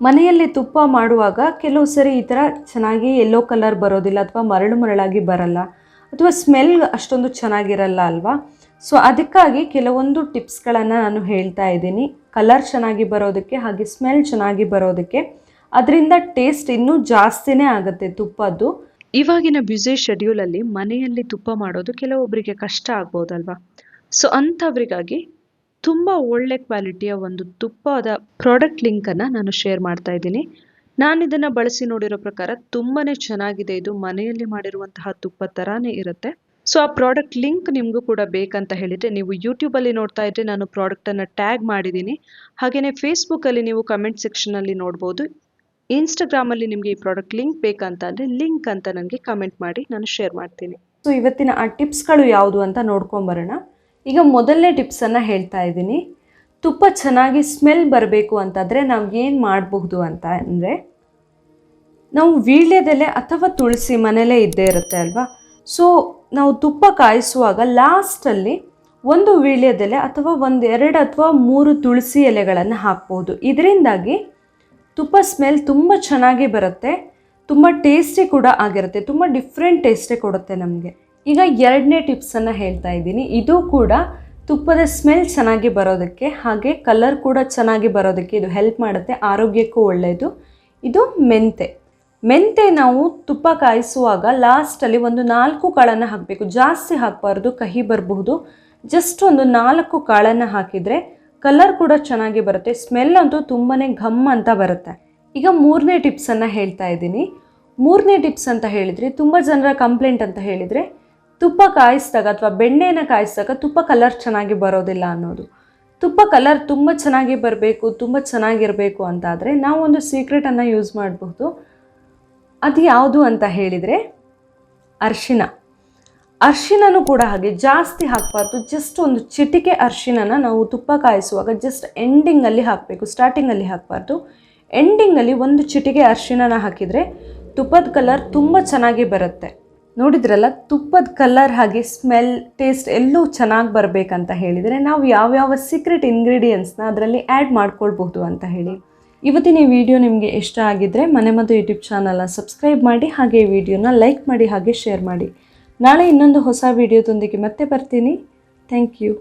ಮನೆಯಲ್ಲಿ ತುಪ್ಪ ಮಾಡುವಾಗ ಕೆಲವು ಸರಿ ಈ ಥರ ಚೆನ್ನಾಗಿ ಯೆಲ್ಲೋ ಕಲರ್ ಬರೋದಿಲ್ಲ ಅಥವಾ ಮರಳು ಮರಳಾಗಿ ಬರಲ್ಲ ಅಥವಾ ಸ್ಮೆಲ್ ಅಷ್ಟೊಂದು ಚೆನ್ನಾಗಿರಲ್ಲ ಅಲ್ವಾ. ಸೊ ಅದಕ್ಕಾಗಿ ಕೆಲವೊಂದು ಟಿಪ್ಸ್ಗಳನ್ನು ನಾನು ಹೇಳ್ತಾ ಇದ್ದೀನಿ, ಕಲರ್ ಚೆನ್ನಾಗಿ ಬರೋದಕ್ಕೆ ಹಾಗೆ ಸ್ಮೆಲ್ ಚೆನ್ನಾಗಿ ಬರೋದಕ್ಕೆ. ಅದರಿಂದ ಟೇಸ್ಟ್ ಇನ್ನೂ ಜಾಸ್ತಿನೇ ಆಗುತ್ತೆ ತುಪ್ಪದ್ದು. ಇವಾಗಿನ ಬ್ಯುಸಿ ಶೆಡ್ಯೂಲಲ್ಲಿ ಮನೆಯಲ್ಲಿ ತುಪ್ಪ ಮಾಡೋದು ಕೆಲವೊಬ್ಬರಿಗೆ ಕಷ್ಟ ಆಗ್ಬೋದಲ್ವಾ. ಸೊ ಅಂಥವ್ರಿಗಾಗಿ ತುಂಬ ಒಳ್ಳೆ ಕ್ವಾಲಿಟಿಯ ಒಂದು ತುಪ್ಪದ ಪ್ರಾಡಕ್ಟ್ ಲಿಂಕನ್ನು ನಾನು ಶೇರ್ ಮಾಡ್ತಾ ಇದ್ದೀನಿ. ನಾನು ಇದನ್ನು ಬಳಸಿ ನೋಡಿರೋ ಪ್ರಕಾರ ತುಂಬಾ ಚೆನ್ನಾಗಿದೆ. ಇದು ಮನೆಯಲ್ಲಿ ಮಾಡಿರುವಂತಹ ತುಪ್ಪ ಥರಾನೇ ಇರುತ್ತೆ. ಸೊ ಆ ಪ್ರಾಡಕ್ಟ್ ಲಿಂಕ್ ನಿಮಗೂ ಕೂಡ ಬೇಕಂತ ಹೇಳಿದರೆ ನೀವು ಯೂಟ್ಯೂಬಲ್ಲಿ ನೋಡ್ತಾ ಇದ್ದರೆ ನಾನು ಪ್ರಾಡಕ್ಟನ್ನು ಟ್ಯಾಗ್ ಮಾಡಿದ್ದೀನಿ. ಹಾಗೆಯೇ ಫೇಸ್ಬುಕ್ಕಲ್ಲಿ ನೀವು ಕಮೆಂಟ್ ಸೆಕ್ಷನಲ್ಲಿ ನೋಡ್ಬೋದು. ಇನ್ಸ್ಟಾಗ್ರಾಮಲ್ಲಿ ನಿಮಗೆ ಈ ಪ್ರಾಡಕ್ಟ್ ಲಿಂಕ್ ಬೇಕಂತ ಅಂದರೆ ಲಿಂಕ್ ಅಂತ ನನಗೆ ಕಮೆಂಟ್ ಮಾಡಿ ನಾನು ಶೇರ್ ಮಾಡ್ತೀನಿ. ಸೊ ಇವತ್ತಿನ ಆ ಟಿಪ್ಸ್ಗಳು ಯಾವುದು ಅಂತ ನೋಡ್ಕೊಂಬರೋಣ. ಈಗ ಮೊದಲನೇ ಟಿಪ್ಸನ್ನು ಹೇಳ್ತಾ ಇದ್ದೀನಿ. ತುಪ್ಪ ಚೆನ್ನಾಗಿ ಸ್ಮೆಲ್ ಬರಬೇಕು ಅಂತಂದರೆ ನಾವು ಏನು ಮಾಡಬಹುದು ಅಂತ ಅಂದರೆ, ನಾವು ವೀಳ್ಯದೆಲೆ ಅಥವಾ ತುಳಸಿ ಮನೆಯಲ್ಲೇ ಇದ್ದೇ ಇರುತ್ತೆ ಅಲ್ವಾ. ಸೊ ನಾವು ತುಪ್ಪ ಕಾಯಿಸುವಾಗ ಲಾಸ್ಟಲ್ಲಿ ಒಂದು ವೀಳ್ಯದೆಲೆ ಅಥವಾ 1-2 ಅಥವಾ 3 ತುಳಸಿ ಎಲೆಗಳನ್ನು ಹಾಕ್ಬೋದು. ಇದರಿಂದಾಗಿ ತುಪ್ಪ ಸ್ಮೆಲ್ ತುಂಬ ಚೆನ್ನಾಗಿ ಬರುತ್ತೆ, ತುಂಬ ಟೇಸ್ಟಿ ಕೂಡ ಆಗಿರುತ್ತೆ, ತುಂಬ ಡಿಫ್ರೆಂಟ್ ಟೇಸ್ಟೇ ಕೊಡುತ್ತೆ ನಮಗೆ. ಈಗ ಎರಡನೇ ಟಿಪ್ಸನ್ನು ಹೇಳ್ತಾ ಇದ್ದೀನಿ. ಇದು ಕೂಡ ತುಪ್ಪದ ಸ್ಮೆಲ್ ಚೆನ್ನಾಗಿ ಬರೋದಕ್ಕೆ ಹಾಗೆ ಕಲರ್ ಕೂಡ ಚೆನ್ನಾಗಿ ಬರೋದಕ್ಕೆ ಇದು ಹೆಲ್ಪ್ ಮಾಡುತ್ತೆ, ಆರೋಗ್ಯಕ್ಕೂ ಒಳ್ಳೆಯದು. ಇದು ಮೆಂತೆ ನಾವು ತುಪ್ಪ ಕಾಯಿಸುವಾಗ ಲಾಸ್ಟಲ್ಲಿ ಒಂದು 4 ಕಾಳನ್ನು ಹಾಕಬೇಕು. ಜಾಸ್ತಿ ಹಾಕಬಾರ್ದು, ಕಹಿ ಬರಬಹುದು. ಜಸ್ಟ್ ಒಂದು 4 ಕಾಳನ್ನು ಹಾಕಿದರೆ ಕಲರ್ ಕೂಡ ಚೆನ್ನಾಗಿ ಬರುತ್ತೆ, ಸ್ಮೆಲ್ ಅಂತೂ ತುಂಬಾ ಘಮ್ ಅಂತ ಬರುತ್ತೆ. ಈಗ ಮೂರನೇ ಟಿಪ್ಸನ್ನು ಹೇಳ್ತಾ ಇದ್ದೀನಿ. ಮೂರನೇ ಟಿಪ್ಸ್ ಅಂತ ಹೇಳಿದರೆ, ತುಂಬ ಜನರ ಕಂಪ್ಲೇಂಟ್ ಅಂತ ಹೇಳಿದರೆ ತುಪ್ಪ ಕಾಯಿಸಿದಾಗ ಅಥವಾ ಬೆಣ್ಣೆನ ಕಾಯಿಸಿದಾಗ ತುಪ್ಪ ಕಲರ್ ಚೆನ್ನಾಗಿ ಬರೋದಿಲ್ಲ ಅನ್ನೋದು. ತುಪ್ಪ ಕಲರ್ ತುಂಬ ಚೆನ್ನಾಗಿ ಬರಬೇಕು, ತುಂಬ ಚೆನ್ನಾಗಿರಬೇಕು ಅಂತಾದರೆ ನಾವು ಒಂದು ಸೀಕ್ರೆಟನ್ನು ಯೂಸ್ ಮಾಡಬಹುದು. ಅದು ಯಾವುದು ಅಂತ ಹೇಳಿದರೆ ಅರಿಶಿನನೂ ಕೂಡ ಹಾಗೆ ಜಾಸ್ತಿ ಹಾಕಬಾರ್ದು. ಜಸ್ಟ್ ಒಂದು ಚಿಟಿಕೆ ಅರಿಶಿನನ ನಾವು ತುಪ್ಪ ಕಾಯಿಸುವಾಗ ಜಸ್ಟ್ ಎಂಡಿಂಗಲ್ಲಿ ಹಾಕಬೇಕು, ಸ್ಟಾರ್ಟಿಂಗಲ್ಲಿ ಹಾಕಬಾರ್ದು. ಎಂಡಿಂಗಲ್ಲಿ ಒಂದು ಚಿಟಿಕೆ ಅರಿಶಿನನ ಹಾಕಿದರೆ ತುಪ್ಪದ ಕಲರ್ ತುಂಬ ಚೆನ್ನಾಗಿ ಬರುತ್ತೆ. ನೋಡಿದ್ರಲ್ಲ, ತುಪ್ಪದ ಕಲರ್ ಹಾಗೆ ಸ್ಮೆಲ್ ಟೇಸ್ಟ್ ಎಲ್ಲೂ ಚೆನ್ನಾಗಿ ಬರಬೇಕಂತ ಹೇಳಿದರೆ ನಾವು ಯಾವ್ಯಾವ ಸೀಕ್ರೆಟ್ ಇಂಗ್ರೀಡಿಯೆಂಟ್ಸ್ನ ಅದರಲ್ಲಿ ಆ್ಯಡ್ ಮಾಡ್ಕೊಳ್ಬಹುದು ಅಂತ ಹೇಳಿ. ಇವತ್ತಿನ ಈ ವಿಡಿಯೋ ನಿಮಗೆ ಇಷ್ಟ ಆಗಿದ್ದರೆ ಮನೆಮದ್ದು ಯೂಟ್ಯೂಬ್ ಚಾನಲ್ನ ಸಬ್ಸ್ಕ್ರೈಬ್ ಮಾಡಿ, ಹಾಗೆ ಈ ವಿಡಿಯೋನ ಲೈಕ್ ಮಾಡಿ, ಹಾಗೆ ಶೇರ್ ಮಾಡಿ. ನಾಳೆ ಇನ್ನೊಂದು ಹೊಸ ವಿಡಿಯೋದೊಂದಿಗೆ ಮತ್ತೆ ಬರ್ತೀನಿ. Thank you.